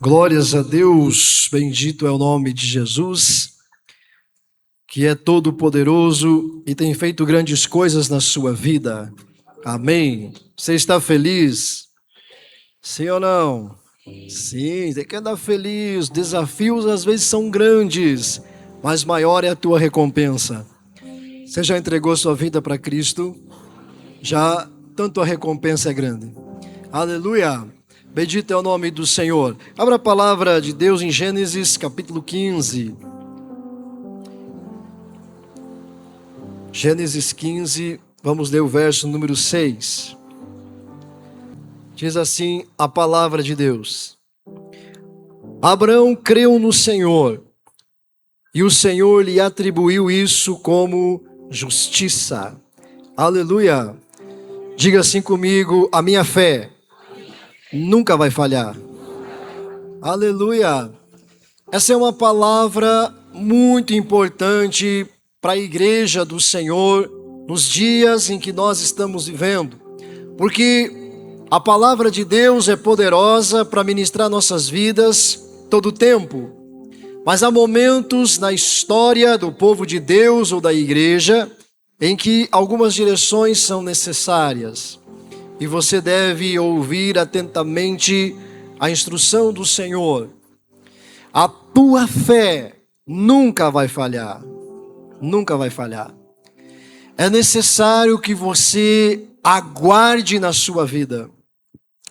Glórias a Deus, bendito é o nome de Jesus, que é todo-poderoso e tem feito grandes coisas na sua vida. Amém. Você está feliz? Sim ou não? Sim, você quer andar feliz. Desafios às vezes são grandes, mas maior é a tua recompensa. Você já entregou sua vida para Cristo? Já, tanto a recompensa é grande. Aleluia. Bendito é o nome do Senhor. Abra a palavra de Deus em Gênesis capítulo 15. Gênesis 15, vamos ler o verso número 6. Diz assim a palavra de Deus: Abraão creu no Senhor, e o Senhor lhe atribuiu isso como justiça. Aleluia. Diga assim comigo: a minha fé nunca vai falhar. Aleluia. Essa é uma palavra muito importante para a igreja do Senhor nos dias em que nós estamos vivendo, porque a palavra de Deus é poderosa para ministrar nossas vidas todo o tempo, mas há momentos na história do povo de Deus ou da igreja em que algumas direções são necessárias. E você deve ouvir atentamente a instrução do Senhor. A tua fé nunca vai falhar. Nunca vai falhar. É necessário que você aguarde na sua vida,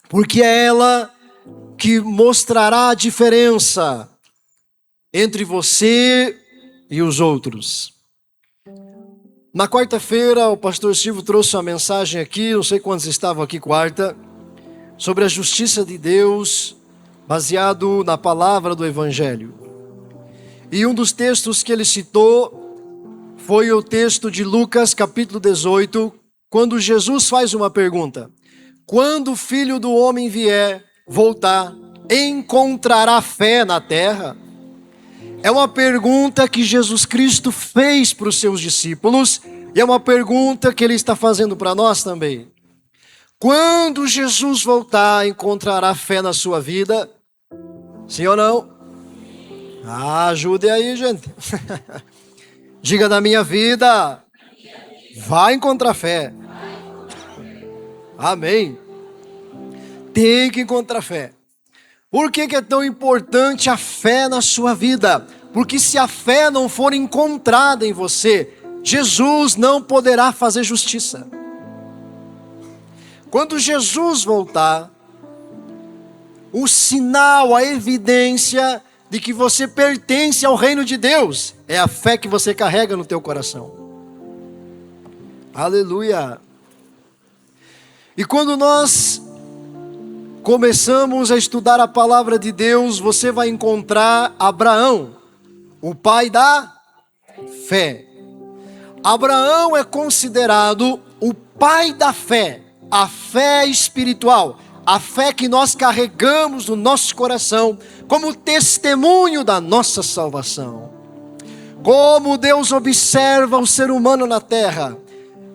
porque é ela que mostrará a diferença entre você e os outros. Na quarta-feira, o pastor Silvio trouxe uma mensagem aqui, não sei quantos estavam aqui quarta, sobre a justiça de Deus, baseado na palavra do Evangelho. E um dos textos que ele citou foi o texto de Lucas, capítulo 18, quando Jesus faz uma pergunta: quando o Filho do Homem vier, voltar, encontrará fé na terra? É uma pergunta que Jesus Cristo fez para os seus discípulos e é uma pergunta que Ele está fazendo para nós também. Quando Jesus voltar, encontrará fé na sua vida? Sim ou não? Ajude aí, gente. Diga: na minha vida, vai encontrar fé. Amém. Tem que encontrar fé. Por que é tão importante a fé na sua vida? Porque se a fé não for encontrada em você, Jesus não poderá fazer justiça. Quando Jesus voltar, o sinal, a evidência de que você pertence ao reino de Deus é a fé que você carrega no teu coração. Aleluia. E quando nós começamos a estudar a palavra de Deus, você vai encontrar Abraão, o pai da fé. Abraão é considerado o pai da fé, a fé espiritual, a fé que nós carregamos no nosso coração como testemunho da nossa salvação. Como Deus observa o ser humano na terra,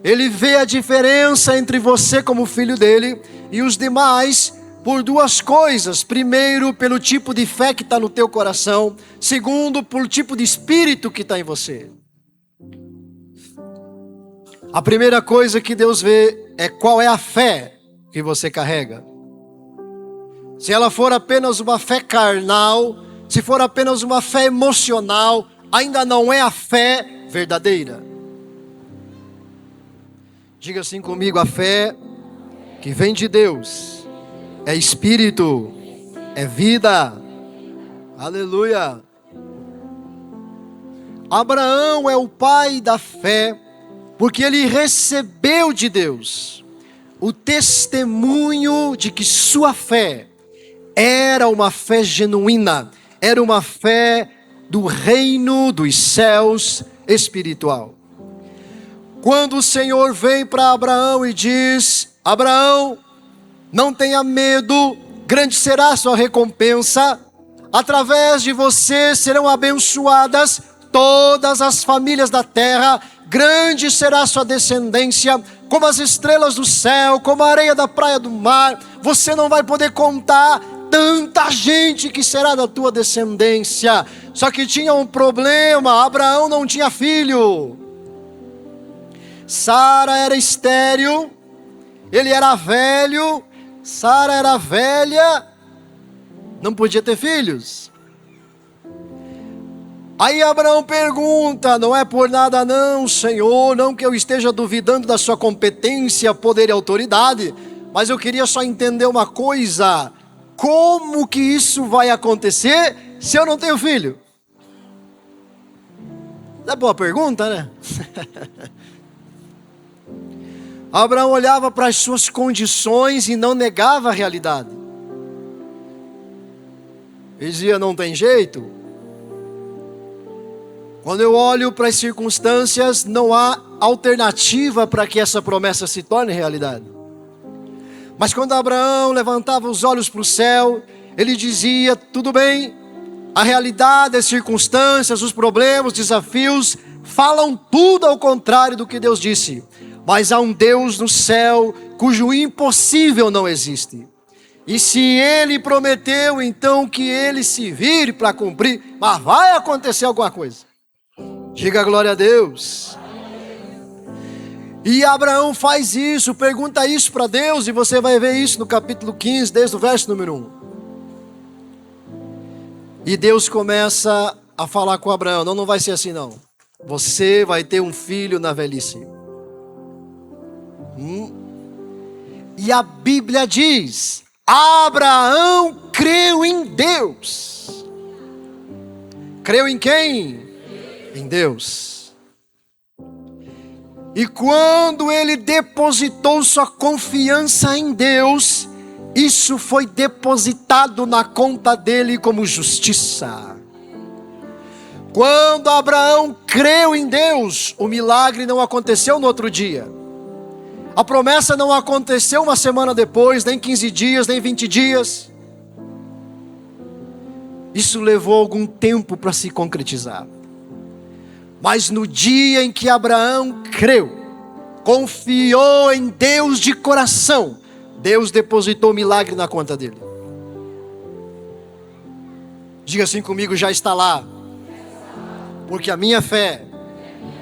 Ele vê a diferença entre você como filho dele e os demais por duas coisas. Primeiro, pelo tipo de fé que está no teu coração. Segundo, pelo tipo de espírito que está em você. A primeira coisa que Deus vê é qual é a fé que você carrega. Se ela for apenas uma fé carnal, se for apenas uma fé emocional, ainda não é a fé verdadeira. Diga assim comigo: a fé que vem de Deus é espírito, é vida. Aleluia. Abraão é o pai da fé, porque ele recebeu de Deus o testemunho de que sua fé era uma fé genuína, era uma fé do reino dos céus espiritual. Quando o Senhor vem para Abraão e diz: Abraão, não tenha medo, grande será a sua recompensa, através de você serão abençoadas todas as famílias da terra, grande será a sua descendência, como as estrelas do céu, como a areia da praia do mar, você não vai poder contar tanta gente que será da tua descendência. Só que tinha um problema: Abraão não tinha filho. Sara era estéril, ele era velho, Sara era velha, não podia ter filhos. Aí Abraão pergunta: não é por nada não, Senhor, não que eu esteja duvidando da sua competência, poder e autoridade, mas eu queria só entender uma coisa: como que isso vai acontecer se eu não tenho filho? É boa pergunta, né? Abraão olhava para as suas condições e não negava a realidade. Ele dizia: não tem jeito. Quando eu olho para as circunstâncias, não há alternativa para que essa promessa se torne realidade. Mas quando Abraão levantava os olhos para o céu, ele dizia: tudo bem, a realidade, as circunstâncias, os problemas, os desafios, falam tudo ao contrário do que Deus disse. Mas há um Deus no céu, cujo impossível não existe. E se Ele prometeu, então que Ele se vire para cumprir, mas vai acontecer alguma coisa. Diga glória a Deus. E Abraão faz isso, pergunta isso para Deus, e você vai ver isso no capítulo 15, desde o verso número 1. E Deus começa a falar com Abraão: não vai ser assim não. Você vai ter um filho na velhice. E a Bíblia diz: Abraão creu em Deus. Creu em quem? Em Deus. E quando ele depositou sua confiança em Deus, isso foi depositado na conta dele como justiça. Quando Abraão creu em Deus, o milagre não aconteceu no outro dia. A promessa não aconteceu uma semana depois, nem 15 dias, nem 20 dias. Isso levou algum tempo para se concretizar. Mas no dia em que Abraão creu, confiou em Deus de coração, Deus depositou o milagre na conta dele. Diga assim comigo: já está lá. Porque a minha fé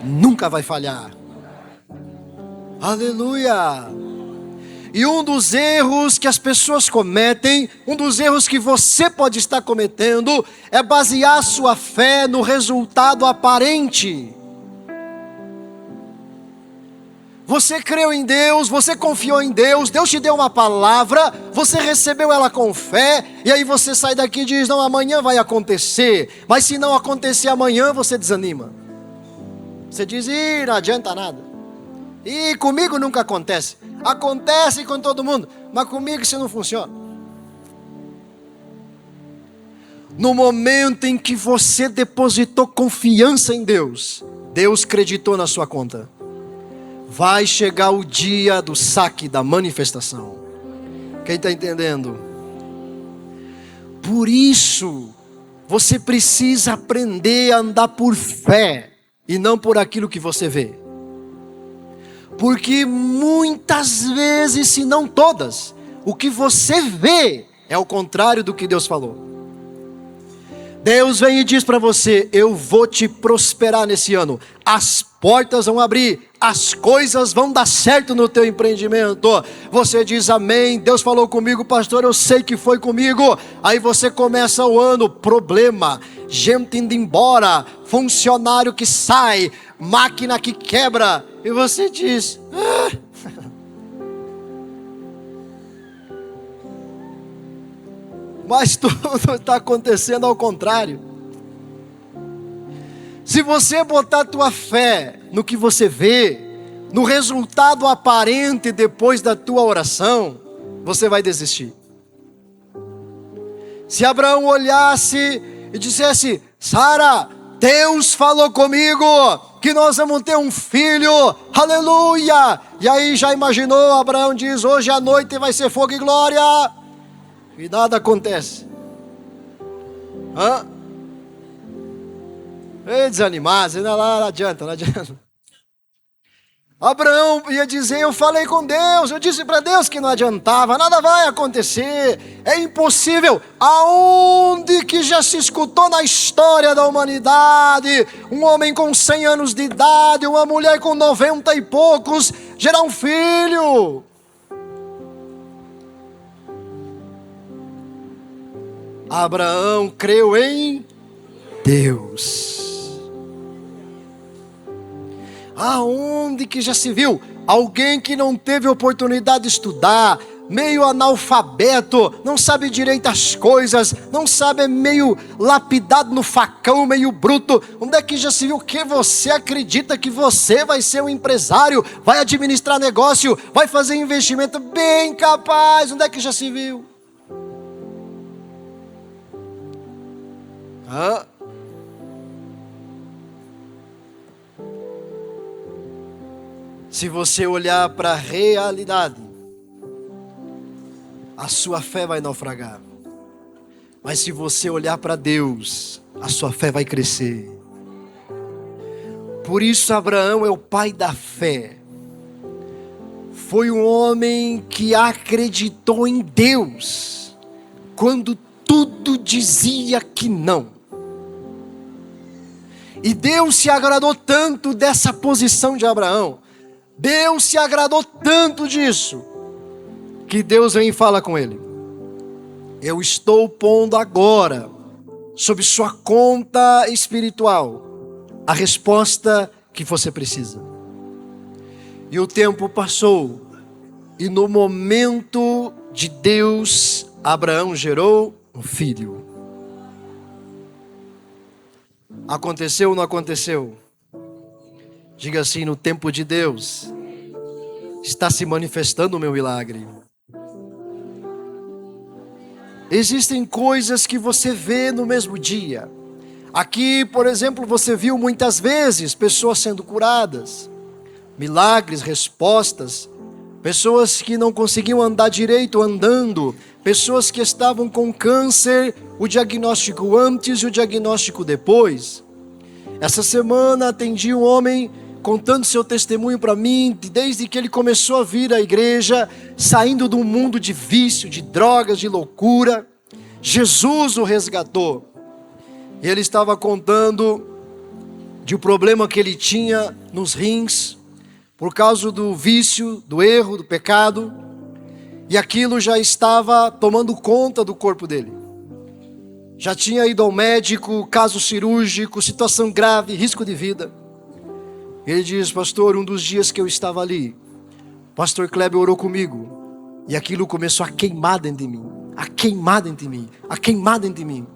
nunca vai falhar. Aleluia! E um dos erros que as pessoas cometem, um dos erros que você pode estar cometendo, é basear sua fé no resultado aparente. Você creu em Deus, você confiou em Deus, Deus te deu uma palavra, você recebeu ela com fé, e aí você sai daqui e diz: não, amanhã vai acontecer. Mas se não acontecer amanhã, você desanima. Você diz: não adianta nada. E comigo nunca acontece. Acontece com todo mundo, mas comigo isso não funciona. No momento em que você depositou confiança em Deus, Deus creditou na sua conta. Vai chegar o dia do saque, da manifestação. Quem está entendendo? Por isso, você precisa aprender a andar por fé e não por aquilo que você vê. Porque muitas vezes, se não todas, o que você vê é o contrário do que Deus falou. Deus vem e diz para você: eu vou te prosperar nesse ano. As portas vão abrir, as coisas vão dar certo no teu empreendimento. Você diz: amém, Deus falou comigo, pastor, eu sei que foi comigo. Aí você começa o ano, problema, gente indo embora, funcionário que sai, máquina que quebra. E você diz: mas tudo está acontecendo ao contrário. Se você botar a tua fé no que você vê, no resultado aparente depois da tua oração, você vai desistir. Se Abraão olhasse e dissesse: Sara, Deus falou comigo que nós vamos ter um filho, aleluia. E aí já imaginou, Abraão diz: hoje à noite vai ser fogo e glória. E nada acontece. Ei, desanimar, não adianta. Abraão ia dizer: eu falei com Deus, eu disse para Deus que não adiantava, nada vai acontecer, é impossível. Aonde que já se escutou na história da humanidade um homem com 100 anos de idade, uma mulher com 90 e poucos gerar um filho? Abraão creu em Deus. Aonde que já se viu alguém que não teve oportunidade de estudar, meio analfabeto, não sabe direito as coisas, não sabe, é meio lapidado no facão, meio bruto? Onde é que já se viu que você acredita que você vai ser um empresário, vai administrar negócio, vai fazer investimento? Bem capaz. Onde é que já se viu? Se você olhar para a realidade, a sua fé vai naufragar. Mas se você olhar para Deus, a sua fé vai crescer. Por isso Abraão é o pai da fé. Foi um homem que acreditou em Deus quando tudo dizia que não. E Deus se agradou tanto dessa posição de Abraão. Deus se agradou tanto disso, que Deus vem e fala com ele: eu estou pondo agora, sob sua conta espiritual, a resposta que você precisa. E o tempo passou, e no momento de Deus, Abraão gerou um filho. Aconteceu ou não aconteceu? Diga assim: no tempo de Deus, está se manifestando o meu milagre. Existem coisas que você vê no mesmo dia. Aqui, por exemplo, você viu muitas vezes pessoas sendo curadas, milagres, respostas, pessoas que não conseguiam andar direito andando, pessoas que estavam com câncer, o diagnóstico antes e o diagnóstico depois. Essa semana atendi um homem contando seu testemunho para mim, desde que ele começou a vir à igreja, saindo de um mundo de vício, de drogas, de loucura. Jesus o resgatou. E ele estava contando de um problema que ele tinha nos rins, por causa do vício, do erro, do pecado. E aquilo já estava tomando conta do corpo dele. Já tinha ido ao médico, caso cirúrgico, situação grave, risco de vida. Ele diz: pastor, um dos dias que eu estava ali, pastor Kleber orou comigo, e aquilo começou a queimar dentro de mim, a queimar dentro de mim, a queimar dentro de mim.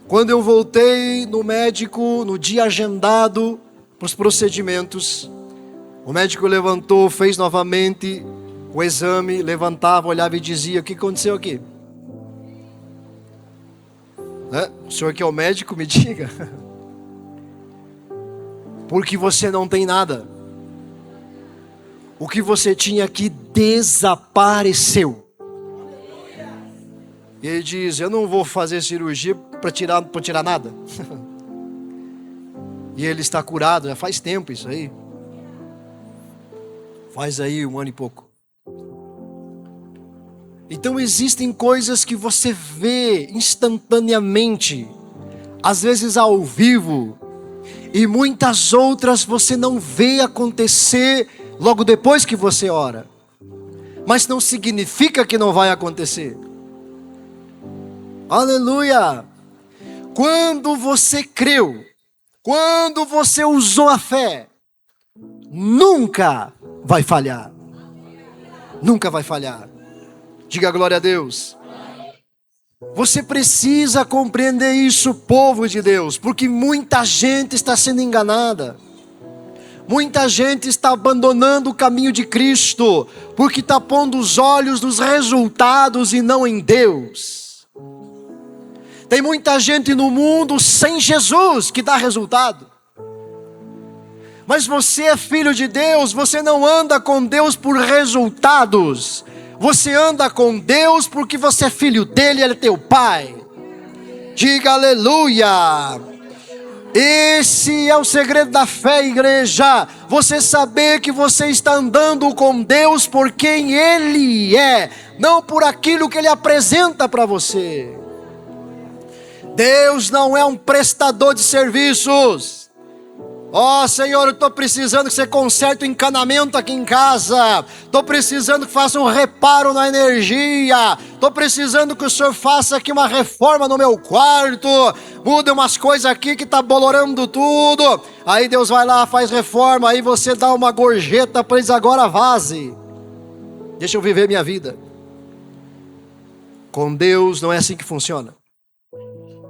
Quando eu voltei no médico, no dia agendado para os procedimentos, o médico levantou, fez novamente o exame, levantava, olhava e dizia: o que aconteceu aqui? O senhor que é o médico, me diga. Porque você não tem nada. O que você tinha aqui desapareceu. E ele diz: eu não vou fazer cirurgia para tirar nada. E ele está curado, já faz tempo isso aí. Faz aí 1 ano e pouco. Então existem coisas que você vê instantaneamente, às vezes ao vivo, e muitas outras você não vê acontecer logo depois que você ora. Mas não significa que não vai acontecer. Aleluia! Quando você creu, quando você usou a fé, nunca vai falhar. Nunca vai falhar. Diga glória a Deus. Você precisa compreender isso, povo de Deus, porque muita gente está sendo enganada. Muita gente está abandonando o caminho de Cristo, porque está pondo os olhos nos resultados e não em Deus. Tem muita gente no mundo sem Jesus que dá resultado. Mas você é filho de Deus, você não anda com Deus por resultados. Você anda com Deus porque você é filho dele, ele é teu pai. Diga aleluia. Esse é o segredo da fé, igreja. Você saber que você está andando com Deus por quem Ele é, não por aquilo que Ele apresenta para você. Deus não é um prestador de serviços. Ó Senhor, eu estou precisando que você conserte o encanamento aqui em casa. Estou precisando que faça um reparo na energia. Estou precisando que o Senhor faça aqui uma reforma no meu quarto. Muda umas coisas aqui que está bolorando tudo. Aí Deus vai lá, faz reforma. Aí você dá uma gorjeta para eles, agora vaze. Deixa eu viver minha vida. Com Deus não é assim que funciona.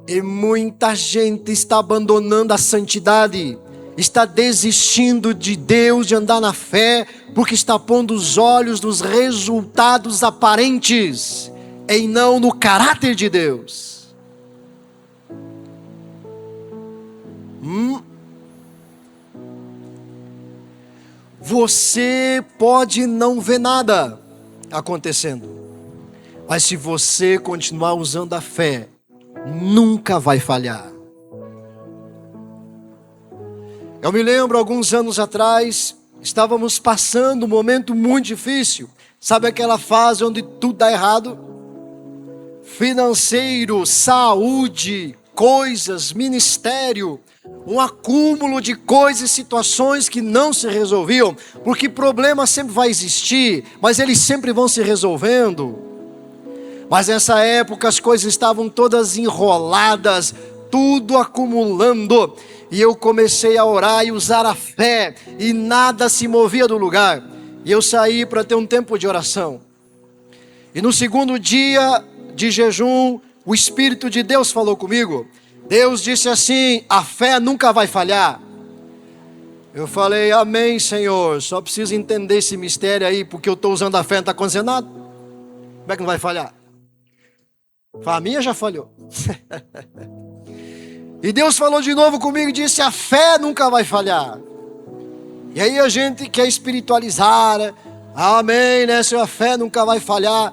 E muita gente está abandonando a santidade, está desistindo de Deus, de andar na fé, porque está pondo os olhos nos resultados aparentes, e não no caráter de Deus. Você pode não ver nada acontecendo, mas se você continuar usando a fé, nunca vai falhar. Eu me lembro, alguns anos atrás, estávamos passando um momento muito difícil. Sabe aquela fase onde tudo dá errado? Financeiro, saúde, coisas, ministério, um acúmulo de coisas e situações que não se resolviam, porque problema sempre vai existir, mas eles sempre vão se resolvendo. Mas nessa época as coisas estavam todas enroladas, tudo acumulando, e eu comecei a orar e usar a fé, e nada se movia do lugar. E eu saí para ter um tempo de oração. E no segundo dia de jejum, o Espírito de Deus falou comigo. Deus disse assim: a fé nunca vai falhar. Eu falei: amém, Senhor, só preciso entender esse mistério aí, porque eu estou usando a fé, não está acontecendo nada. Como é que não vai falhar? A minha já falhou. E Deus falou de novo comigo e disse: a fé nunca vai falhar. E aí a gente quer espiritualizar, né? Amém, né? Se a fé nunca vai falhar.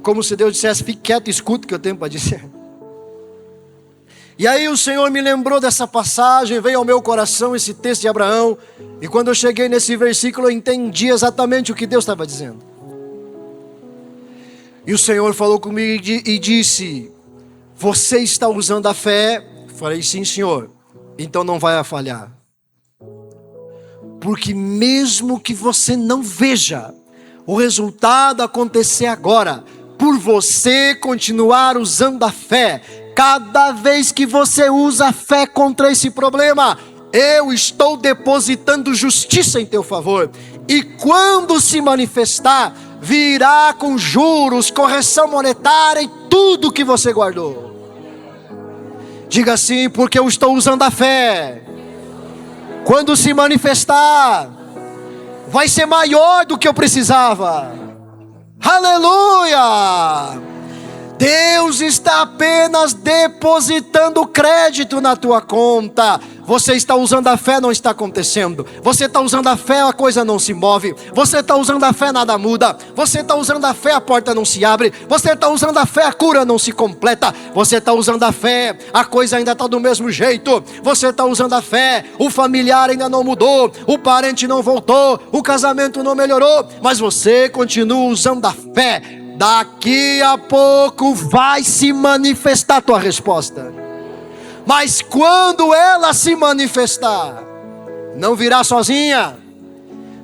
Como se Deus dissesse: fique quieto e escuta o que eu tenho para dizer. E aí o Senhor me lembrou dessa passagem, veio ao meu coração esse texto de Abraão. E quando eu cheguei nesse versículo, eu entendi exatamente o que Deus estava dizendo. E o Senhor falou comigo e disse: você está usando a fé? Falei: sim, Senhor. Então não vai falhar. Porque mesmo que você não veja o resultado acontecer agora, por você continuar usando a fé, cada vez que você usa a fé contra esse problema, eu estou depositando justiça em teu favor. E quando se manifestar, virá com juros, correção monetária e tudo que você guardou. Diga assim: porque eu estou usando a fé. Quando se manifestar, vai ser maior do que eu precisava. Aleluia! Deus está apenas depositando crédito na tua conta. Você está usando a fé, não está acontecendo. Você está usando a fé, a coisa não se move. Você está usando a fé, nada muda. Você está usando a fé, a porta não se abre. Você está usando a fé, a cura não se completa. Você está usando a fé, a coisa ainda está do mesmo jeito. Você está usando a fé, o familiar ainda não mudou, o parente não voltou, o casamento não melhorou, mas você continua usando a fé. Daqui a pouco vai se manifestar a tua resposta. Mas quando ela se manifestar, não virá sozinha.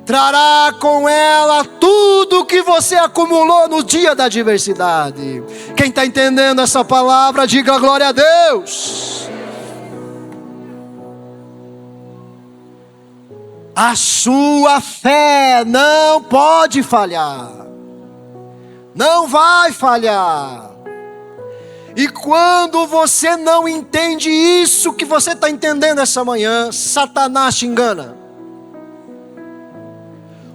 Trará com ela tudo que você acumulou no dia da adversidade. Quem está entendendo essa palavra, diga glória a Deus. A sua fé não pode falhar. Não vai falhar. E quando você não entende isso que você está entendendo essa manhã, Satanás te engana.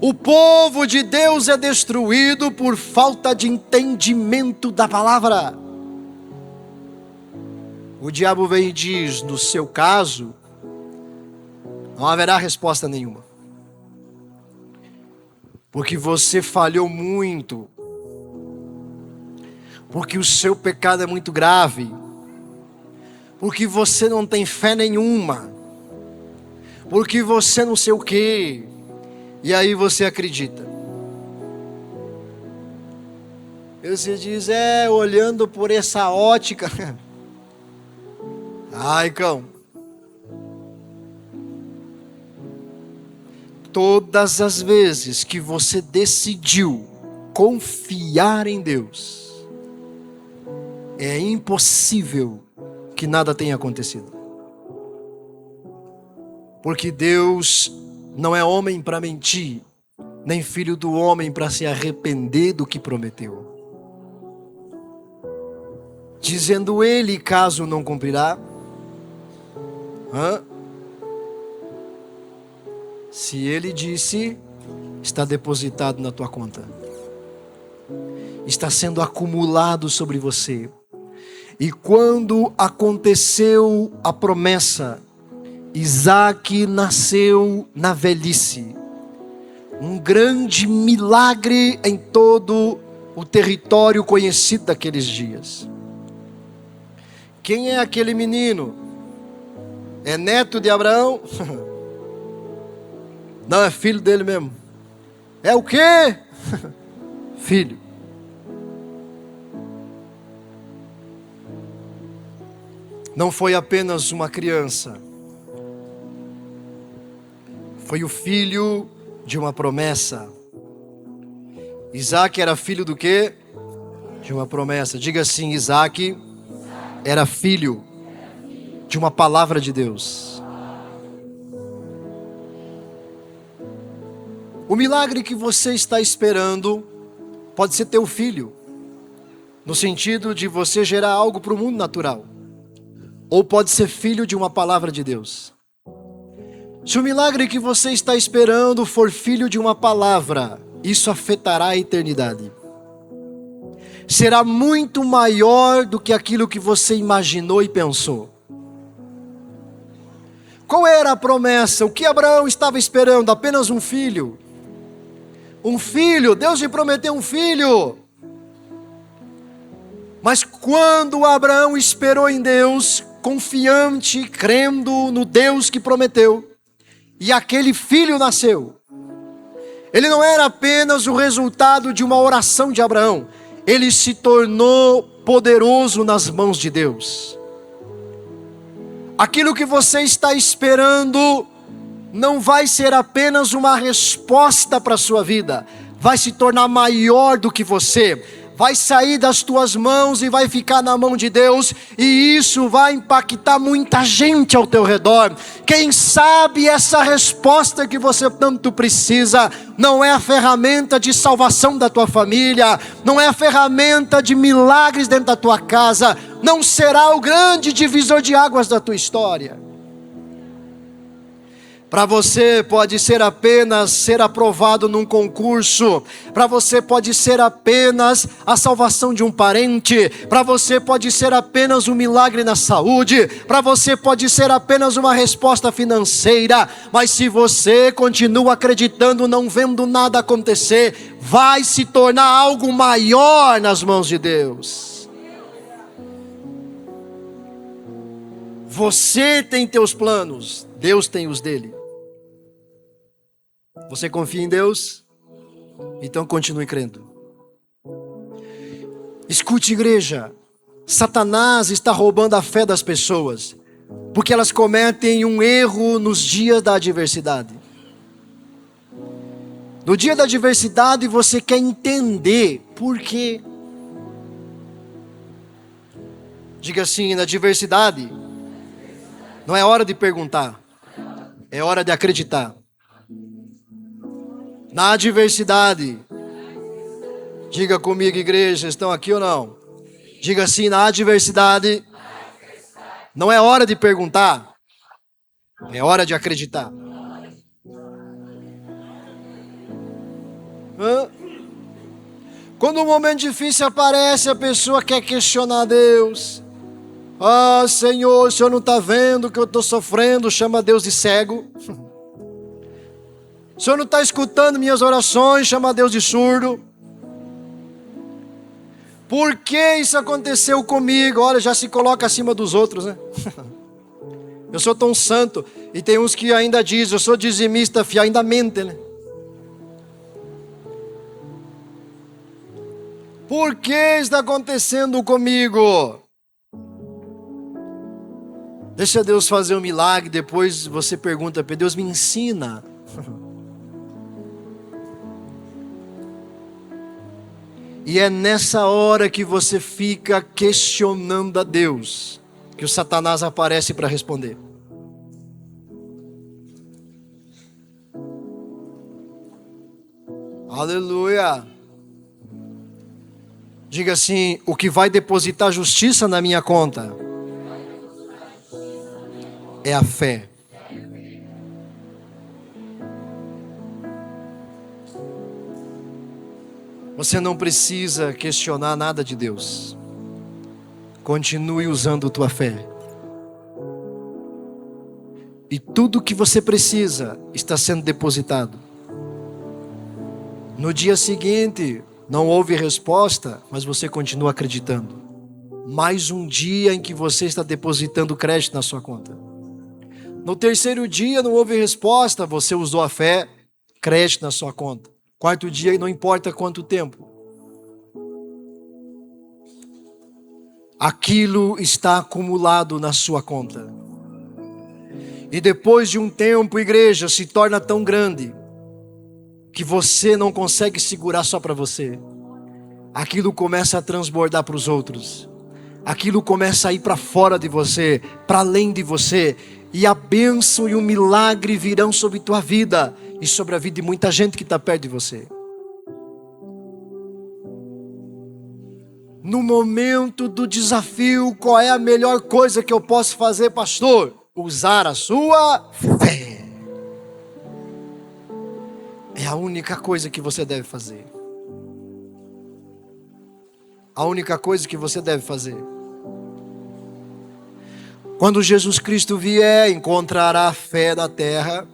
O povo de Deus é destruído por falta de entendimento da palavra. O diabo vem e diz: no seu caso, não haverá resposta nenhuma. Porque você falhou muito. Porque o seu pecado é muito grave. Porque você não tem fé nenhuma. porque você não sei o quê. E aí você acredita. E você diz, olhando por essa ótica. Ai, cão. Todas as vezes que você decidiu confiar em Deus, é impossível que nada tenha acontecido. Porque Deus não é homem para mentir, nem filho do homem para se arrepender do que prometeu. Dizendo ele, caso não cumprirá. Se ele disse, está depositado na tua conta. Está sendo acumulado sobre você. E quando aconteceu a promessa, Isaac nasceu na velhice. Um grande milagre em todo o território conhecido daqueles dias. Quem é aquele menino? É neto de Abraão? Não, é filho dele mesmo. É o quê? Filho. Não foi apenas uma criança. Foi o filho de uma promessa. Isaac era filho do quê? De uma promessa. Diga assim, Isaac era filho de uma palavra de Deus. O milagre que você está esperando pode ser teu filho, no sentido de você gerar algo para o mundo natural, ou pode ser filho de uma palavra de Deus. Se o milagre que você está esperando for filho de uma palavra, isso afetará a eternidade. Será muito maior do que aquilo que você imaginou e pensou. Qual era a promessa? O que Abraão estava esperando? Apenas um filho. Um filho, Deus lhe prometeu um filho. Mas quando Abraão esperou em Deus, confiante, crendo no Deus que prometeu, e aquele filho nasceu, ele não era apenas o resultado de uma oração de Abraão, ele se tornou poderoso nas mãos de Deus. Aquilo que você está esperando não vai ser apenas uma resposta para a sua vida, vai se tornar maior do que você, vai sair das tuas mãos e vai ficar na mão de Deus, e isso vai impactar muita gente ao teu redor. Quem sabe essa resposta que você tanto precisa não é a ferramenta de salvação da tua família, não é a ferramenta de milagres dentro da tua casa, não será o grande divisor de águas da tua história. Para você pode ser apenas ser aprovado num concurso, para você pode ser apenas a salvação de um parente, para você pode ser apenas um milagre na saúde, para você pode ser apenas uma resposta financeira, mas se você continua acreditando, não vendo nada acontecer, vai se tornar algo maior nas mãos de Deus. Você tem teus planos, Deus tem os dele. Você confia em Deus? Então continue crendo. Escute, igreja, Satanás está roubando a fé das pessoas, porque elas cometem um erro nos dias da adversidade. No dia da adversidade você quer entender por quê. Diga assim, na adversidade não é hora de perguntar, é hora de acreditar. Na adversidade, diga comigo, igreja, estão aqui ou não? Diga assim, na adversidade, não é hora de perguntar, é hora de acreditar. Quando um momento difícil aparece, a pessoa quer questionar Deus. Ah, Senhor, o Senhor não está vendo que eu estou sofrendo? Chama Deus de cego. O Senhor não está escutando minhas orações? Chama Deus de surdo. Por que isso aconteceu comigo? Olha, já se coloca acima dos outros, né? eu sou tão santo. E tem uns que ainda dizem, eu sou dizimista fiel, ainda mente, né? Por que está acontecendo comigo? Deixa Deus fazer um milagre, depois você pergunta para Deus, me ensina. E é nessa hora que você fica questionando a Deus, que o Satanás aparece para responder. Aleluia. Diga assim, o que vai depositar justiça na minha conta é a fé. Você não precisa questionar nada de Deus. Continue usando tua fé. E tudo que você precisa está sendo depositado. No dia seguinte, não houve resposta, mas você continua acreditando. Mais um dia em que você está depositando crédito na sua conta. No terceiro dia não houve resposta, você usou a fé, crédito na sua conta. Quarto dia, não importa quanto tempo. Aquilo está acumulado na sua conta. E depois de um tempo, igreja, se torna tão grande que você não consegue segurar só para você. Aquilo começa a transbordar para os outros. Aquilo começa a ir para fora de você, para além de você. E a bênção e o milagre virão sobre tua vida e sobre a vida de muita gente que está perto de você. No momento do desafio, qual é a melhor coisa que eu posso fazer, pastor? Usar a sua fé. É a única coisa que você deve fazer. A única coisa que você deve fazer. Quando Jesus Cristo vier, encontrará fé na terra.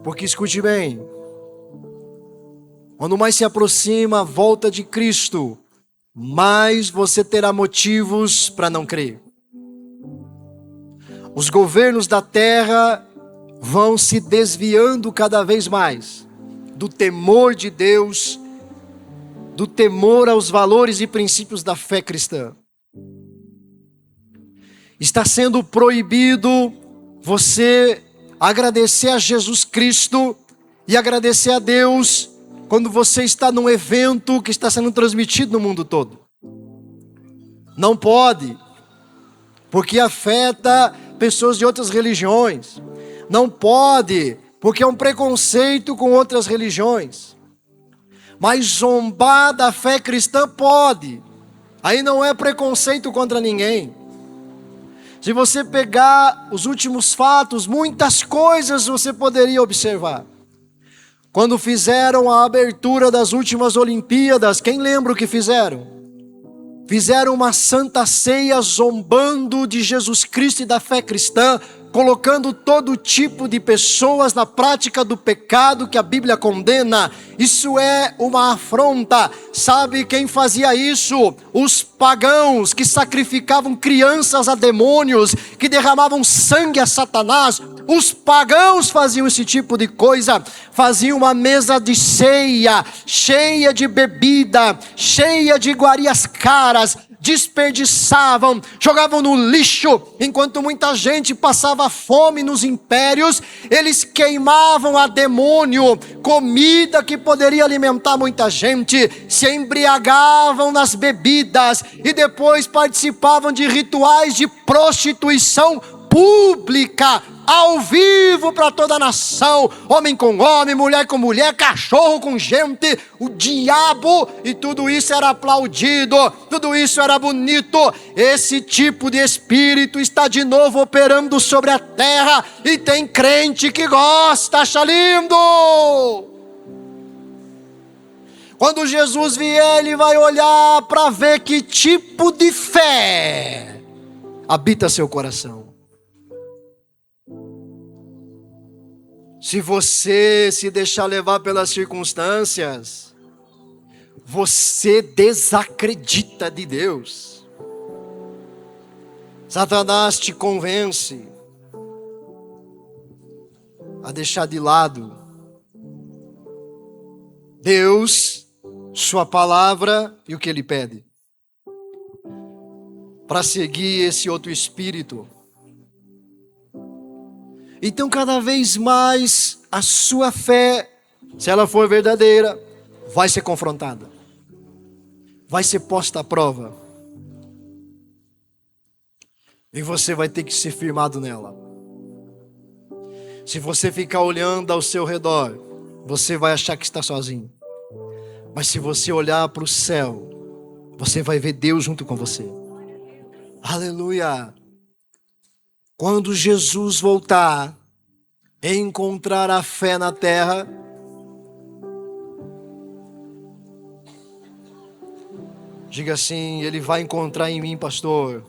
Porque escute bem, quando mais se aproxima a volta de Cristo, mais você terá motivos para não crer. Os governos da terra vão se desviando cada vez mais do temor de Deus, do temor aos valores e princípios da fé cristã. Está sendo proibido você agradecer a Jesus Cristo e agradecer a Deus quando você está num evento que está sendo transmitido no mundo todo. Não pode, porque afeta pessoas de outras religiões. Não pode, porque é um preconceito com outras religiões. Mas zombar da fé cristã pode. Aí não é preconceito contra ninguém. Se você pegar os últimos fatos, muitas coisas você poderia observar. Quando fizeram a abertura das últimas Olimpíadas, quem lembra o que fizeram? Fizeram uma santa ceia zombando de Jesus Cristo e da fé cristã, colocando todo tipo de pessoas na prática do pecado que a Bíblia condena. Isso é uma afronta. Sabe quem fazia isso? Os pagãos que sacrificavam crianças a demônios, que derramavam sangue a Satanás. Os pagãos faziam esse tipo de coisa. Faziam uma mesa de ceia, cheia de bebida, cheia de iguarias caras, desperdiçavam, jogavam no lixo. Enquanto muita gente passava fome nos impérios, eles queimavam a demônio comida que poderia alimentar muita gente, se embriagavam nas bebidas e depois participavam de rituais de prostituição pública, ao vivo para toda a nação, homem com homem, mulher com mulher, cachorro com gente, o diabo, e tudo isso era aplaudido, tudo isso era bonito. Esse tipo de espírito está de novo operando sobre a terra, e tem crente que gosta, acha lindo. Quando Jesus vier, ele vai olhar para ver que tipo de fé habita seu coração. Se você se deixar levar pelas circunstâncias, você desacredita de Deus. Satanás te convence a deixar de lado Deus, sua palavra e o que Ele pede, para seguir esse outro espírito. Então, cada vez mais, a sua fé, se ela for verdadeira, vai ser confrontada, vai ser posta à prova, e você vai ter que ser firmado nela. Se você ficar olhando ao seu redor, você vai achar que está sozinho. Mas se você olhar para o céu, você vai ver Deus junto com você. Aleluia! Quando Jesus voltar e encontrar a fé na terra, diga assim: Ele vai encontrar em mim, pastor,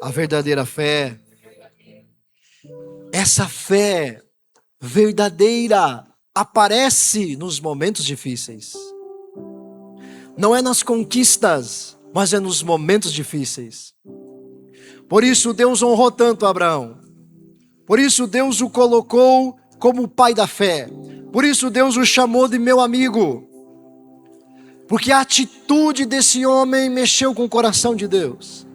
a verdadeira fé. Essa fé verdadeira aparece nos momentos difíceis. Não é nas conquistas, mas é nos momentos difíceis. Por isso Deus honrou tanto Abraão. Por isso Deus o colocou como o pai da fé. Por isso Deus o chamou de meu amigo. Porque a atitude desse homem mexeu com o coração de Deus.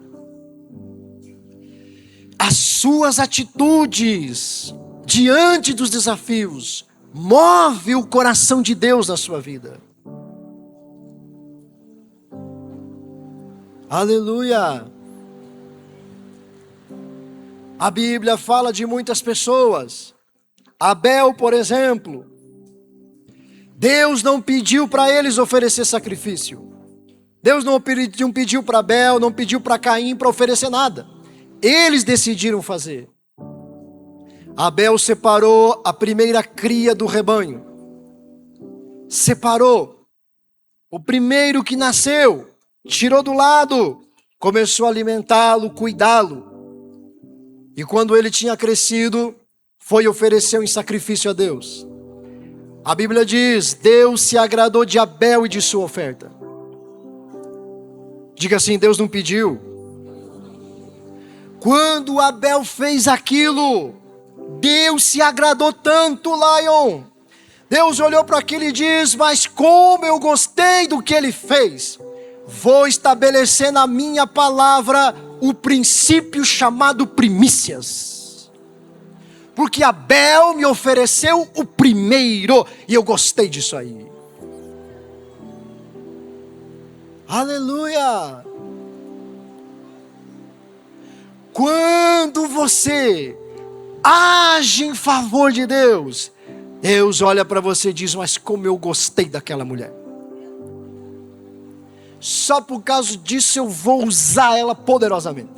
As suas atitudes diante dos desafios move o coração de Deus na sua vida. Aleluia! A Bíblia fala de muitas pessoas. Abel, por exemplo, Deus não pediu para eles oferecer sacrifício. Deus não pediu para Abel, não pediu para Caim para oferecer nada. Eles decidiram fazer. Abel separou a primeira cria do rebanho. Separou. O primeiro que nasceu, tirou do lado, começou a alimentá-lo, cuidá-lo. E quando ele tinha crescido, foi oferecer em sacrifício a Deus. A Bíblia diz: Deus se agradou de Abel e de sua oferta. Diga assim: Deus não pediu. Quando Abel fez aquilo, Deus se agradou tanto, Lion. Deus olhou para aquilo e diz: mas como eu gostei do que ele fez. Vou estabelecer na minha palavra o princípio chamado primícias. Porque Abel me ofereceu o primeiro e eu gostei disso aí. Aleluia! Quando você age em favor de Deus, Deus olha para você e diz: mas como eu gostei daquela mulher. Só por causa disso eu vou usar ela poderosamente.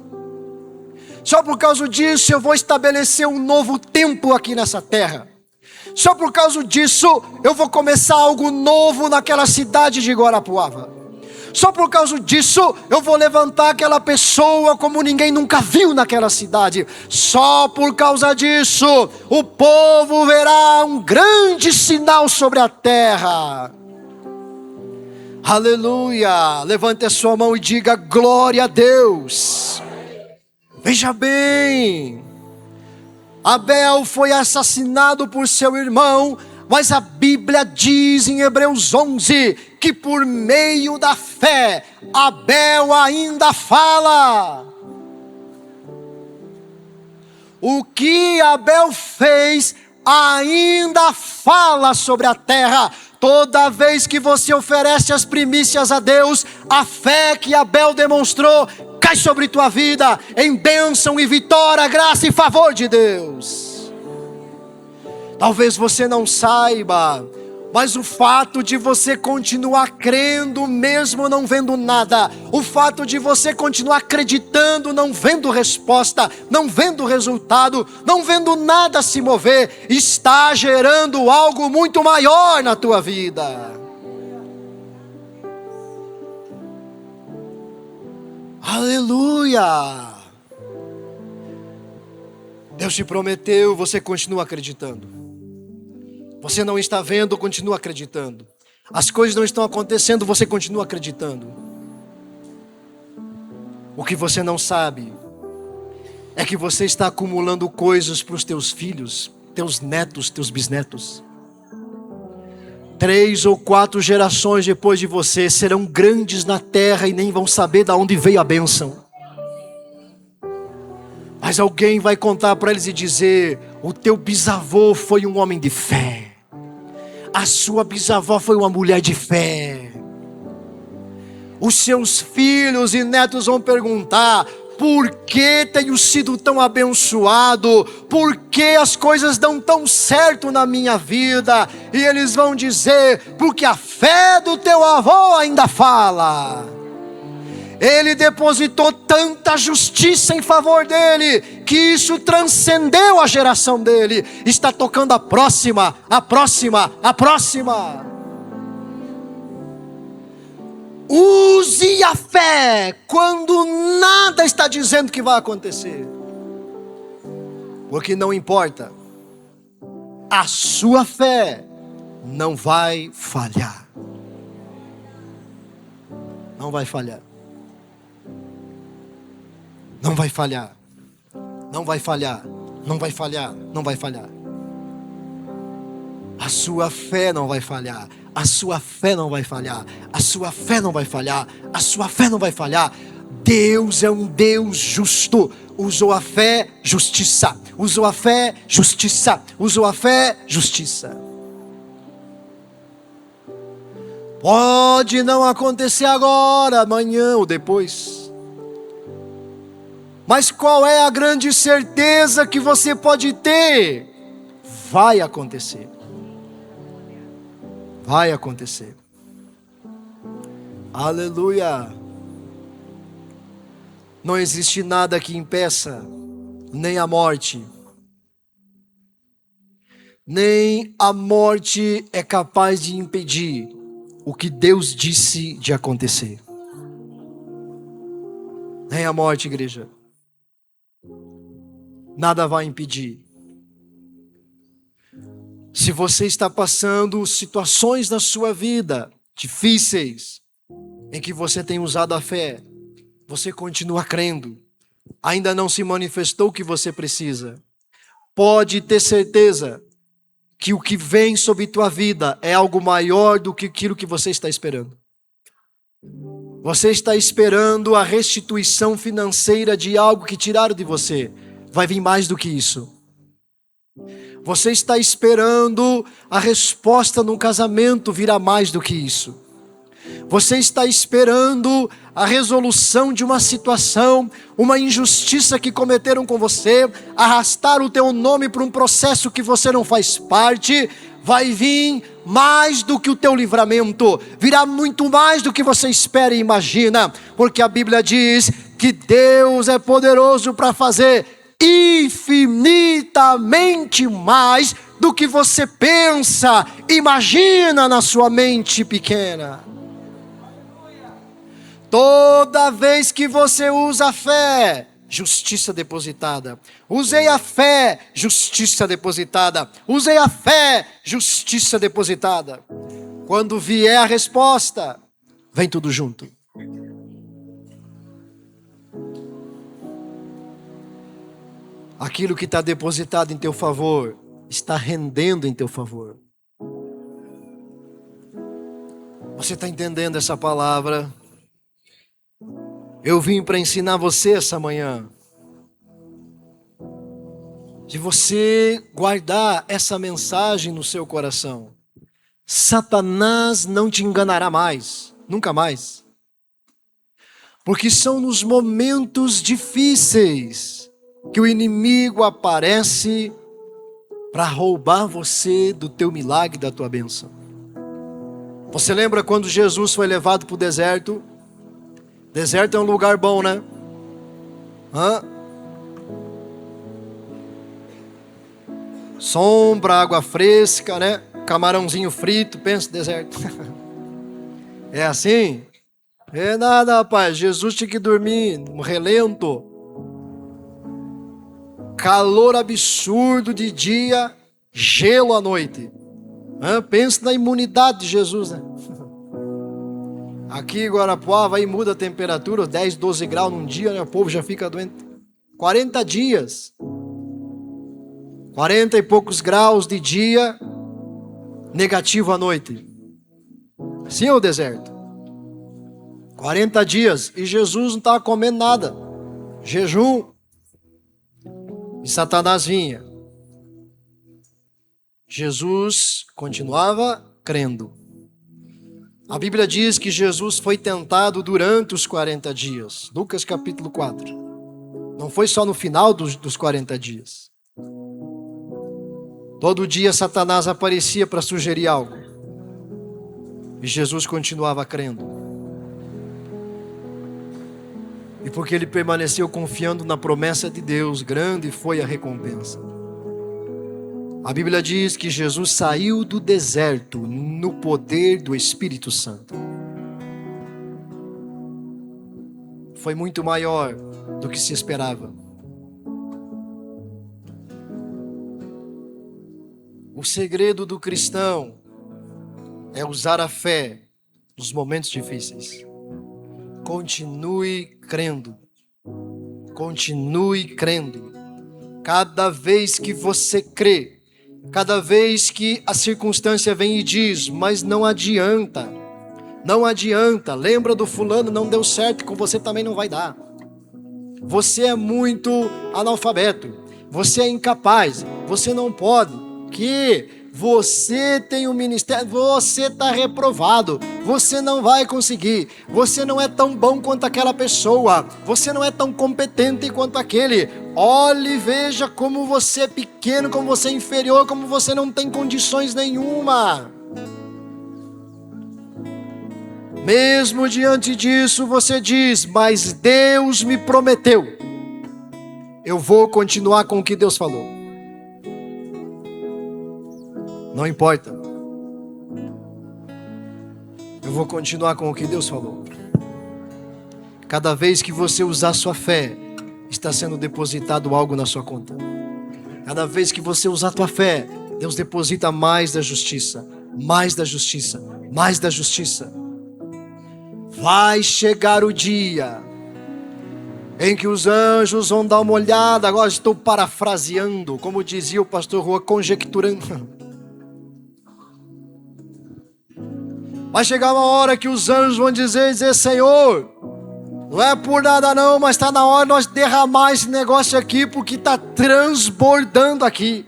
Só por causa disso eu vou estabelecer um novo tempo aqui nessa terra. Só por causa disso eu vou começar algo novo naquela cidade de Guarapuava. Só por causa disso eu vou levantar aquela pessoa como ninguém nunca viu naquela cidade. Só por causa disso o povo verá um grande sinal sobre a terra. Aleluia! Levante a sua mão e diga: glória a Deus. Veja bem, Abel foi assassinado por seu irmão, mas a Bíblia diz em Hebreus 11 que por meio da fé Abel ainda fala. O que Abel fez ainda fala sobre a terra. Toda vez que você oferece as primícias a Deus, a fé que Abel demonstrou cai sobre tua vida em bênção e vitória, graça e favor de Deus. Talvez você não saiba, mas o fato de você continuar crendo mesmo não vendo nada, o fato de você continuar acreditando não vendo resposta, não vendo resultado, não vendo nada se mover, está gerando algo muito maior na tua vida. Aleluia! Deus te prometeu, você continua acreditando. Você não está vendo, continua acreditando. As coisas não estão acontecendo, você continua acreditando. O que você não sabe é que você está acumulando coisas para os teus filhos, teus netos, teus bisnetos. 3 ou 4 gerações depois de você serão grandes na terra e nem vão saber de onde veio a bênção. Mas alguém vai contar para eles e dizer: o teu bisavô foi um homem de fé, a sua bisavó foi uma mulher de fé. Os seus filhos e netos vão perguntar: por que tenho sido tão abençoado? Por que as coisas dão tão certo na minha vida? E eles vão dizer: porque a fé do teu avô ainda fala. Ele depositou tanta justiça em favor dele, que isso transcendeu a geração dele. Está tocando a próxima, a próxima, a próxima. Use a fé quando nada está dizendo que vai acontecer. Porque não importa, a sua fé não vai falhar. Não vai falhar. Não vai falhar. Não vai falhar. Não vai falhar. Não vai falhar. A sua fé não vai falhar. A sua fé não vai falhar. A sua fé não vai falhar. A sua fé não vai falhar. Deus é um Deus justo. Usou a fé, justiça. Usou a fé, justiça. Usou a fé, justiça. Pode não acontecer agora, amanhã ou depois. Mas qual é a grande certeza que você pode ter? Vai acontecer. Vai acontecer. Aleluia. Não existe nada que impeça, nem a morte. Nem a morte é capaz de impedir o que Deus disse de acontecer. Nem a morte, igreja. Nada vai impedir. Se você está passando situações na sua vida difíceis, em que você tem usado a fé, você continua crendo, ainda não se manifestou o que você precisa, pode ter certeza que o que vem sobre tua vida é algo maior do que aquilo que você está esperando. Você está esperando a restituição financeira de algo que tiraram de você. Vai vir mais do que isso. Você está esperando a resposta no casamento, virá mais do que isso. Você está esperando a resolução de uma situação, uma injustiça que cometeram com você, arrastar o teu nome para um processo que você não faz parte. Vai vir mais do que o teu livramento, virá muito mais do que você espera e imagina, porque a Bíblia diz que Deus é poderoso para fazer infinitamente mais do que você pensa, imagina na sua mente pequena. Toda vez que você usa a fé, justiça depositada. Usei a fé, justiça depositada. Usei a fé, justiça depositada. Quando vier a resposta, vem tudo junto. Aquilo que está depositado em teu favor, está rendendo em teu favor. Você está entendendo essa palavra? Eu vim para ensinar você essa manhã. Se você guardar essa mensagem no seu coração, Satanás não te enganará mais, nunca mais. Porque são nos momentos difíceis que o inimigo aparece para roubar você do teu milagre, da tua bênção. Você lembra quando Jesus foi levado para o deserto? Deserto é um lugar bom, né? Sombra, água fresca, né? Camarãozinho frito, pensa deserto. É assim? É nada, rapaz. Jesus tinha que dormir no relento. Calor absurdo de dia, gelo à noite. Pensa na imunidade de Jesus, né? Aqui em Guarapuava, aí muda a temperatura, 10, 12 graus num dia, né? O povo já fica doente. 40 dias. 40 e poucos graus de dia, negativo à noite. Sim, é o deserto. 40 dias e Jesus não estava comendo nada. Jejum. E Satanás vinha. Jesus continuava crendo. A Bíblia diz que Jesus foi tentado durante os 40 dias. Lucas capítulo 4. Não foi só no final dos 40 dias. Todo dia Satanás aparecia para sugerir algo. E Jesus continuava crendo. E porque ele permaneceu confiando na promessa de Deus, grande foi a recompensa. A Bíblia diz que Jesus saiu do deserto no poder do Espírito Santo. Foi muito maior do que se esperava. O segredo do cristão é usar a fé nos momentos difíceis. Continue crendo. Continue crendo. Cada vez que você crê, cada vez que a circunstância vem e diz, mas não adianta, não adianta, lembra do fulano, não deu certo, com você também não vai dar. Você é muito analfabeto, você é incapaz, você não pode, que você tem um ministério, você está reprovado, você não vai conseguir, você não é tão bom quanto aquela pessoa, você não é tão competente quanto aquele. Olhe e veja como você é pequeno, como você é inferior, como você não tem condições nenhuma. Mesmo diante disso você diz, mas Deus me prometeu, eu vou continuar com o que Deus falou. Não importa. Eu vou continuar com o que Deus falou. Cada vez que você usar sua fé, está sendo depositado algo na sua conta. Cada vez que você usar a tua fé, Deus deposita mais da justiça, mais da justiça, mais da justiça. Vai chegar o dia em que os anjos vão dar uma olhada. Agora estou parafraseando, como dizia o pastor Rua, conjecturando. Vai chegar uma hora que os anjos vão dizer, Senhor, não é por nada não, mas está na hora de nós derramar esse negócio aqui, porque está transbordando aqui.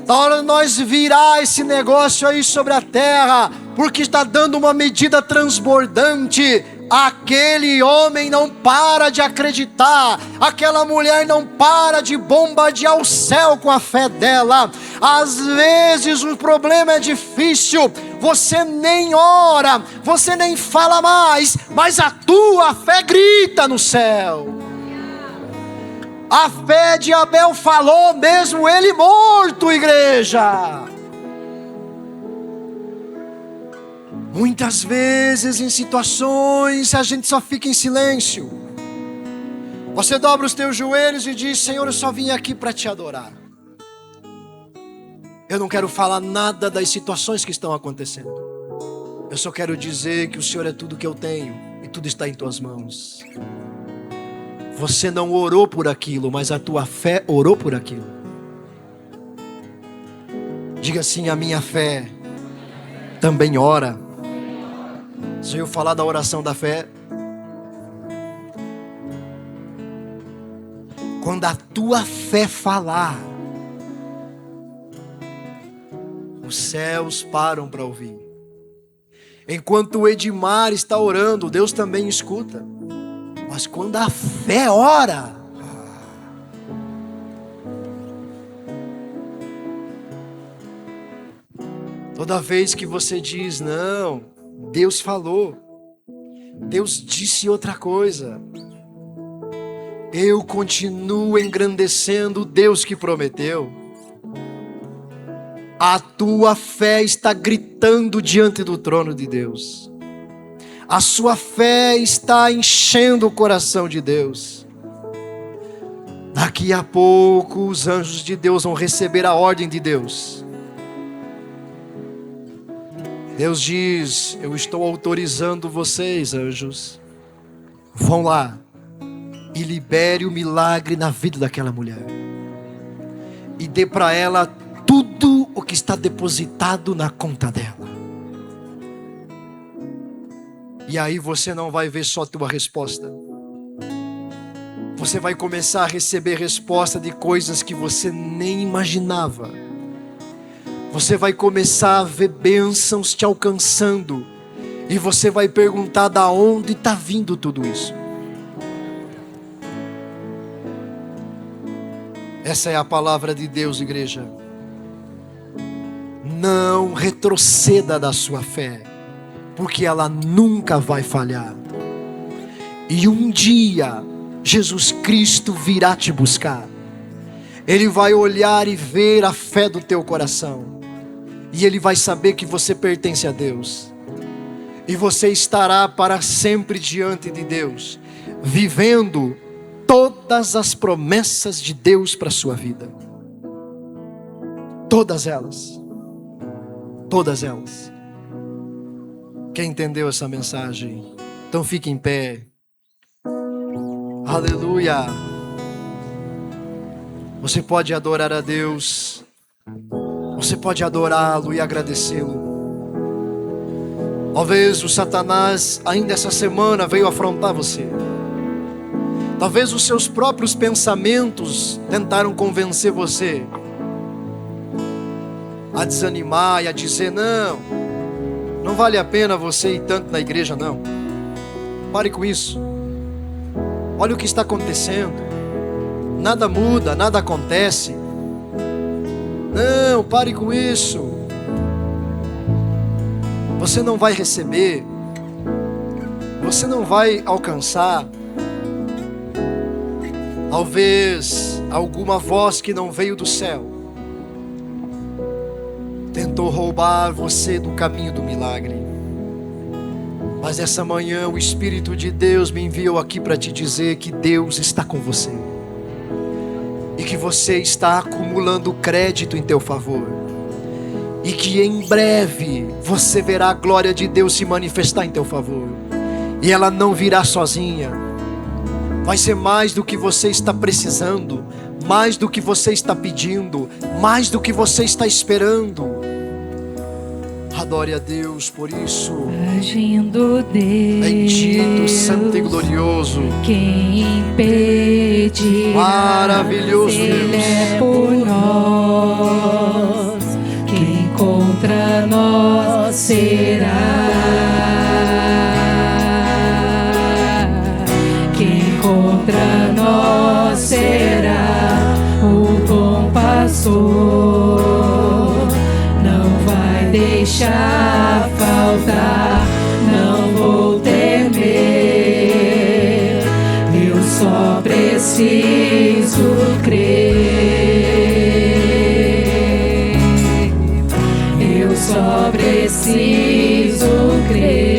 Está na hora de nós virar esse negócio aí sobre a terra, porque está dando uma medida transbordante. Aquele homem não para de acreditar, aquela mulher não para de bombardear o céu com a fé dela. Às vezes o problema é difícil, você nem ora, você nem fala mais, mas a tua fé grita no céu. A fé de Abel falou, mesmo ele morto, igreja. Muitas vezes em situações a gente só fica em silêncio. Você dobra os teus joelhos e diz, Senhor, eu só vim aqui para te adorar. Eu não quero falar nada das situações que estão acontecendo. Eu só quero dizer que o Senhor é tudo que eu tenho e tudo está em tuas mãos. Você não orou por aquilo, mas a tua fé orou por aquilo. Diga assim, a minha fé também ora. Se eu falar da oração da fé, quando a tua fé falar, os céus param para ouvir. Enquanto o Edmar está orando, Deus também escuta. Mas quando a fé ora, toda vez que você diz, não, Deus falou, Deus disse outra coisa, eu continuo engrandecendo o Deus que prometeu. A tua fé está gritando diante do trono de Deus. A sua fé está enchendo o coração de Deus. Daqui a pouco os anjos de Deus vão receber a ordem de Deus. Deus diz: eu estou autorizando vocês, anjos. Vão lá e libere o milagre na vida daquela mulher. E dê para ela tudo o que está depositado na conta dela. E aí você não vai ver só a tua resposta. Você vai começar a receber resposta de coisas que você nem imaginava. Você vai começar a ver bênçãos te alcançando. E você vai perguntar da onde está vindo tudo isso. Essa é a palavra de Deus, igreja. Não retroceda da sua fé, porque ela nunca vai falhar. E um dia Jesus Cristo virá te buscar. Ele vai olhar e ver a fé do teu coração. E Ele vai saber que você pertence a Deus. E você estará para sempre diante de Deus, vivendo todas as promessas de Deus para a sua vida. Todas elas. Todas elas. Quem entendeu essa mensagem? Então fique em pé. Aleluia. Você pode adorar a Deus. Você pode adorá-lo e agradecê-lo. Talvez o Satanás ainda essa semana veio afrontar você. Talvez os seus próprios pensamentos tentaram convencer você a desanimar e a dizer: não vale a pena você ir tanto na igreja, não. Pare com isso. Olha o que está acontecendo. Nada muda, nada acontece. Não, pare com isso. Você não vai receber. Você não vai alcançar. Talvez alguma voz que não veio do céu tentou roubar você do caminho do milagre. Mas essa manhã o Espírito de Deus me enviou aqui para te dizer que Deus está com você. E que você está acumulando crédito em teu favor. E que em breve você verá a glória de Deus se manifestar em teu favor. E ela não virá sozinha. Vai ser mais do que você está precisando, mais do que você está pedindo, mais do que você está esperando. Adore a Deus por isso. Agindo Deus, bendito, santo e glorioso. Quem impedirá? Maravilhoso Ele Deus. é por nós. Quem contra nós será? Quem contra nós será? O bom pastor deixar faltar, não vou temer, eu só preciso crer, eu só preciso crer.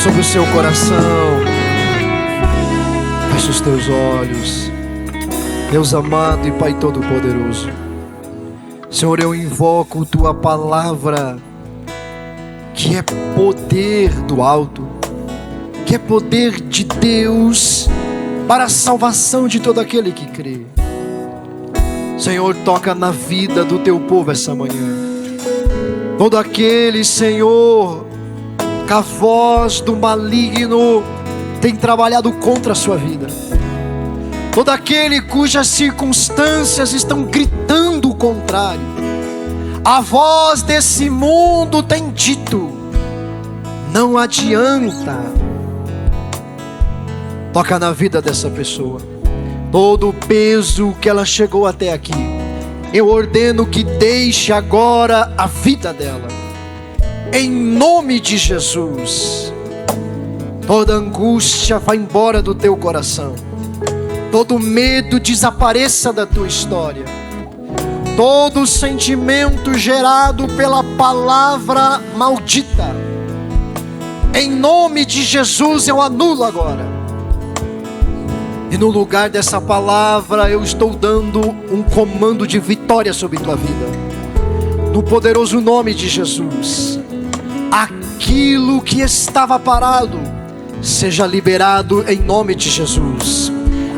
sobre o seu coração. Feche os teus olhos. Deus amado e Pai Todo-Poderoso, Senhor, eu invoco Tua palavra, que é poder do alto, que é poder de Deus para a salvação de todo aquele que crê. Senhor, toca na vida do Teu povo essa manhã. Todo aquele, Senhor, que a voz do maligno tem trabalhado contra a sua vida. Todo aquele cujas circunstâncias estão gritando o contrário. A voz desse mundo tem dito: não adianta. Toca na vida dessa pessoa. Todo o peso que ela chegou até aqui, eu ordeno que deixe agora a vida dela, em nome de Jesus. Toda angústia vá embora do teu coração. Todo medo desapareça da tua história. Todo sentimento gerado pela palavra maldita, em nome de Jesus eu anulo agora. E no lugar dessa palavra eu estou dando um comando de vitória sobre tua vida. No poderoso nome de Jesus, aquilo que estava parado seja liberado em nome de Jesus.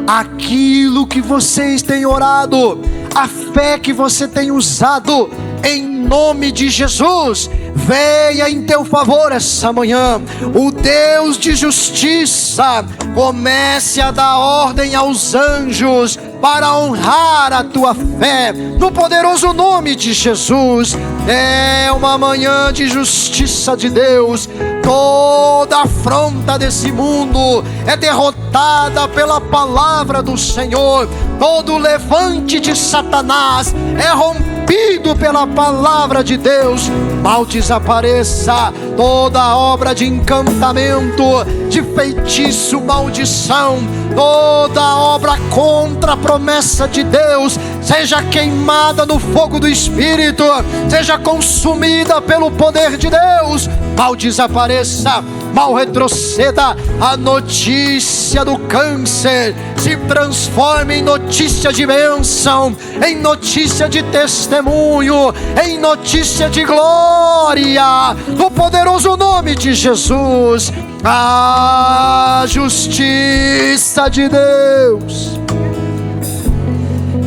Aquilo que vocês têm orado, a fé que você tem usado, em nome de Jesus, venha em teu favor essa manhã. O Deus de justiça comece a dar ordem aos anjos para honrar a tua fé, no poderoso nome de Jesus. É uma manhã de justiça de Deus. Toda afronta desse mundo é derrotada pela palavra do Senhor. Todo levante de Satanás é rompido pela palavra de Deus. Mal desapareça toda obra de encantamento, de feitiço, maldição, toda obra contra a promessa de Deus seja queimada no fogo do Espírito, seja consumida pelo poder de Deus. Mal desapareça, mal retroceda. A notícia do câncer se transforme em notícia de bênção, em notícia de testemunho, em notícia de glória, no poderoso nome de Jesus. A justiça de Deus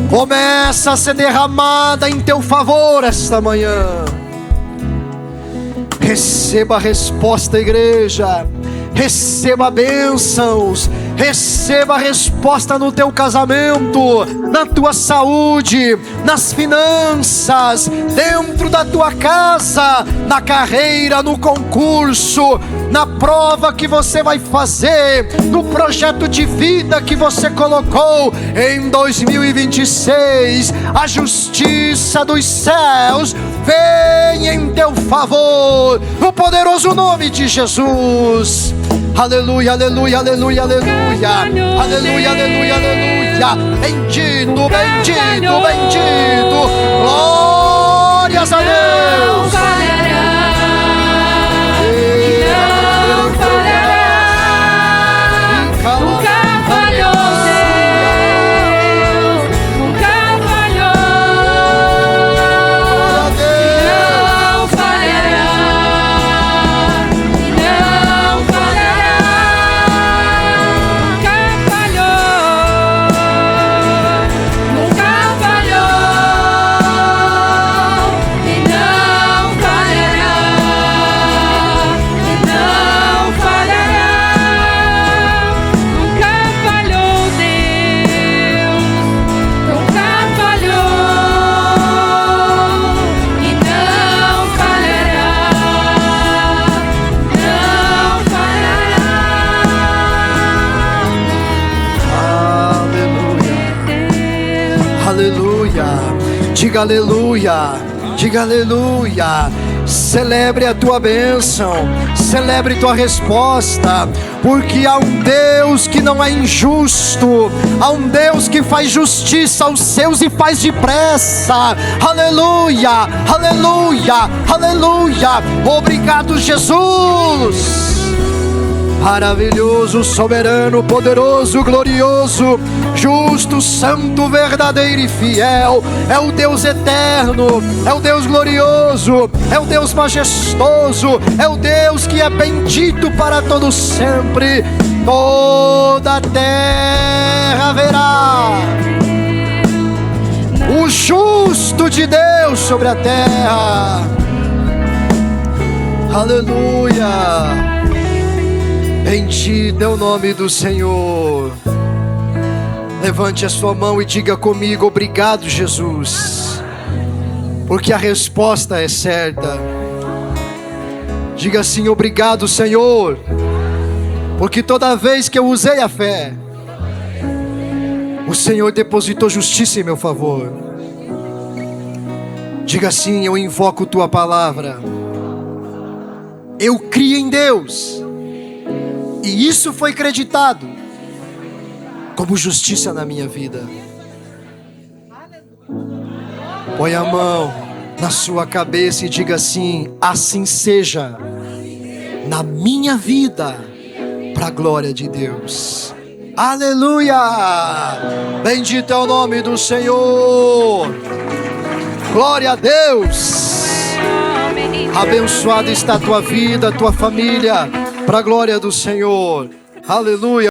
começa a ser derramada em teu favor esta manhã. Receba a resposta, igreja. Receba bênçãos. Receba a resposta no teu casamento, na tua saúde, nas finanças, dentro da tua casa, na carreira, no concurso, na prova que você vai fazer, no projeto de vida que você colocou em 2026. A justiça dos céus vem em teu favor, no poderoso nome de Jesus. Aleluia, aleluia, aleluia, aleluia, aleluia, aleluia, aleluia. Bendito, bendito, bendito. Glórias a Deus. Diga aleluia, diga aleluia. Celebre a tua bênção, celebre tua resposta, porque há um Deus que não é injusto, há um Deus que faz justiça aos seus e faz depressa. Aleluia, aleluia, aleluia. Obrigado, Jesus. Maravilhoso, soberano, poderoso, glorioso, justo, santo, verdadeiro e fiel. É o Deus eterno, é o Deus glorioso, é o Deus majestoso, é o Deus que é bendito para todo sempre. Toda a terra verá o justo de Deus sobre a terra. Aleluia. Bendito é o nome do Senhor. Levante a sua mão e diga comigo: obrigado, Jesus, porque a resposta é certa. Diga assim: obrigado, Senhor, porque toda vez que eu usei a fé, o Senhor depositou justiça em meu favor. Diga assim: eu invoco tua palavra, eu criei em Deus, e isso foi creditado como justiça na minha vida. Põe a mão na sua cabeça e diga assim: assim seja na minha vida, para a glória de Deus. Aleluia! Bendito é o nome do Senhor. Glória a Deus. Abençoada está a tua vida, a tua família, para a glória do Senhor. Aleluia.